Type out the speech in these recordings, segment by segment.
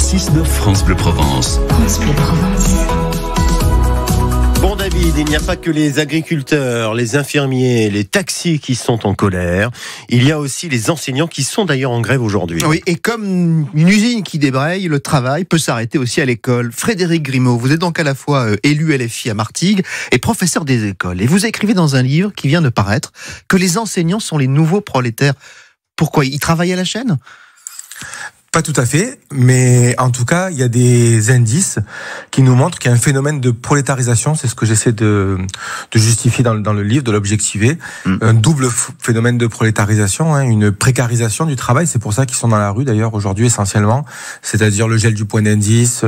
6 de France Bleu Provence. France Bleu Provence. Bon David, il n'y a pas que les agriculteurs, les infirmiers, les taxis qui sont en colère. Il y a aussi les enseignants qui sont d'ailleurs en grève aujourd'hui. Oui, et comme une usine qui débraye, le travail peut s'arrêter aussi à l'école. Frédéric Grimaud, vous êtes donc à la fois élu LFI à Martigues et professeur des écoles. Et vous écrivez dans un livre qui vient de paraître que les enseignants sont les nouveaux prolétaires. Pourquoi ? Ils travaillent à la chaîne ? Pas tout à fait, mais en tout cas, il y a des indices qui nous montrent qu'il y a un phénomène de prolétarisation, c'est ce que j'essaie de justifier dans le livre, de l'objectiver. Un double phénomène de prolétarisation, une précarisation du travail, c'est pour ça qu'ils sont dans la rue d'ailleurs aujourd'hui essentiellement, c'est-à-dire le gel du point d'indice,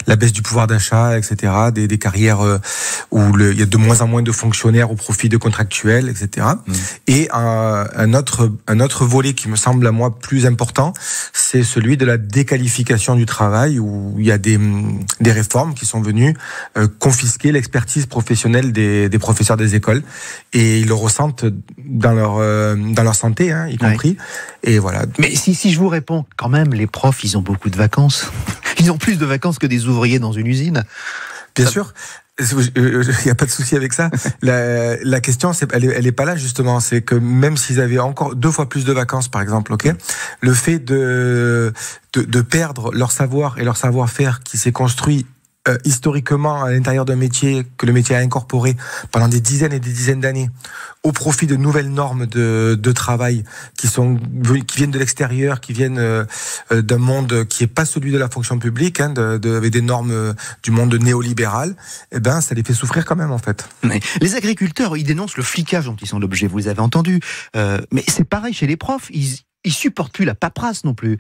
la baisse du pouvoir d'achat, etc., des carrières où il y a de moins en moins de fonctionnaires au profit de contractuels, etc. Et un autre volet qui me semble à moi plus important, c'est celui de la déqualification du travail, où il y a des réformes qui sont venues confisquer l'expertise professionnelle des professeurs des écoles, et ils le ressentent dans leur santé, y compris. Et voilà. Mais si je vous réponds, quand même, les profs, ils ont beaucoup de vacances. Ils ont plus de vacances que des ouvriers dans une usine. Bien sûr. Il n'y a pas de souci avec ça. La question, elle est pas là justement. C'est que même s'ils avaient encore 2 fois plus de vacances, par exemple, le fait de perdre leur savoir et leur savoir-faire qui s'est construit historiquement à l'intérieur d'un métier que le métier a incorporé pendant des dizaines et des dizaines d'années, au profit de nouvelles normes de travail qui viennent de l'extérieur, qui viennent d'un monde qui est pas celui de la fonction publique, avec des normes du monde néolibéral, ça les fait souffrir quand même en fait. Mais les agriculteurs, ils dénoncent le flicage dont ils sont l'objet, vous avez entendu. Mais c'est pareil chez les profs, ils supportent plus la paperasse non plus.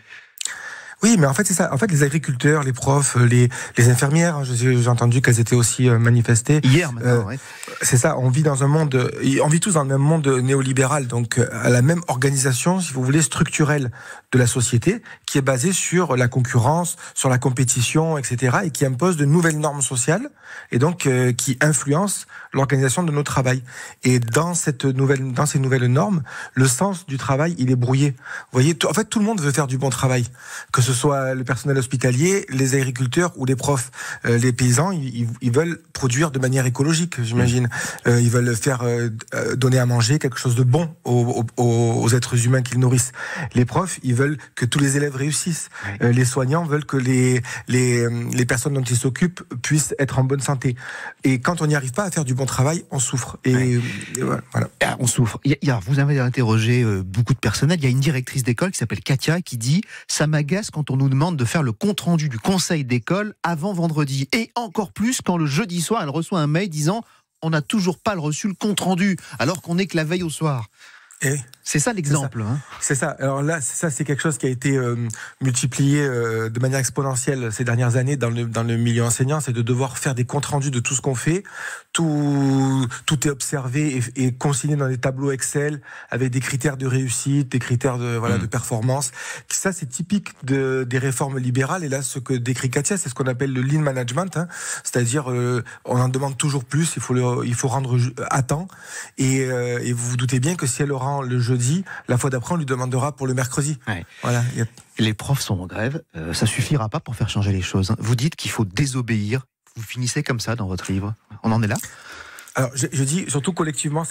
Oui, mais en fait, c'est ça. En fait, les agriculteurs, les profs, les infirmières, j'ai entendu qu'elles étaient aussi manifestées. Hier, maintenant, ouais. C'est ça. On vit tous dans le même monde néolibéral, donc à la même organisation, si vous voulez, structurelle de la société, qui est basée sur la concurrence, sur la compétition, etc., et qui impose de nouvelles normes sociales, et donc qui influencent l'organisation de notre travail. Et dans ces nouvelles normes, le sens du travail, il est brouillé. Vous voyez, en fait, tout le monde veut faire du bon travail, que ce soit le personnel hospitalier, les agriculteurs ou les profs. Les paysans, ils veulent produire de manière écologique, j'imagine. Ils veulent faire donner à manger quelque chose de bon aux êtres humains qu'ils nourrissent. Les profs, ils veulent que tous les élèves réussissent. Les soignants veulent que les personnes dont ils s'occupent puissent être en bonne santé. Et quand on n'y arrive pas à faire du bon travail, on souffre. Et voilà. On souffre. Vous avez interrogé beaucoup de personnel. Il y a une directrice d'école qui s'appelle Katia qui dit « Ça m'agace quand on nous demande de faire le compte-rendu du conseil d'école avant vendredi. Et encore plus quand le jeudi soir, elle reçoit un mail disant « On n'a toujours pas reçu le compte-rendu, alors qu'on n'est que la veille au soir. » C'est ça l'exemple. C'est ça. Alors là, c'est quelque chose qui a été multiplié de manière exponentielle ces dernières années dans le milieu enseignant, c'est de devoir faire des comptes rendus de tout ce qu'on fait. Tout est observé et consigné dans des tableaux Excel avec des critères de réussite, des critères de performance. Ça, c'est typique des réformes libérales. Et là, ce que décrit Katia, c'est ce qu'on appelle le lean management, c'est-à-dire on en demande toujours plus. Il faut rendre à temps. Et vous vous doutez bien que si elle le rend le jeudi, la fois d'après, on lui demandera pour le mercredi. Ouais. Voilà. Les profs sont en grève, ça suffira pas pour faire changer les choses. Vous dites qu'il faut désobéir. Vous finissez comme ça dans votre livre. On en est là ? Alors, je dis surtout collectivement,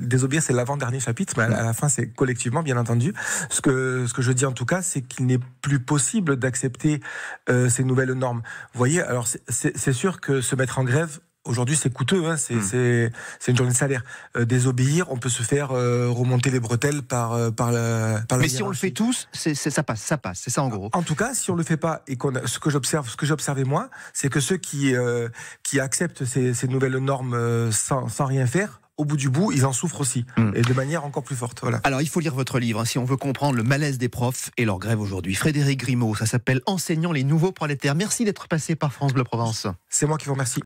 désobéir, c'est l'avant-dernier chapitre, mais à la fin, c'est collectivement, bien entendu. Ce que je dis en tout cas, c'est qu'il n'est plus possible d'accepter ces nouvelles normes. Vous voyez, alors c'est sûr que se mettre en grève, aujourd'hui, c'est coûteux, c'est une journée de salaire. Désobéir, on peut se faire remonter les bretelles par la Mais si on le fait tous, ça passe, c'est ça en gros. En tout cas, si on le fait pas et ce que j'ai observé moi, c'est que ceux qui acceptent ces nouvelles normes sans rien faire, au bout du bout, ils en souffrent aussi, et de manière encore plus forte. Voilà. Alors, il faut lire votre livre si on veut comprendre le malaise des profs et leur grève aujourd'hui. Frédéric Grimaud, ça s'appelle « Enseignant les nouveaux prolétaires ». Merci d'être passé par France Bleu Provence. C'est moi qui vous remercie.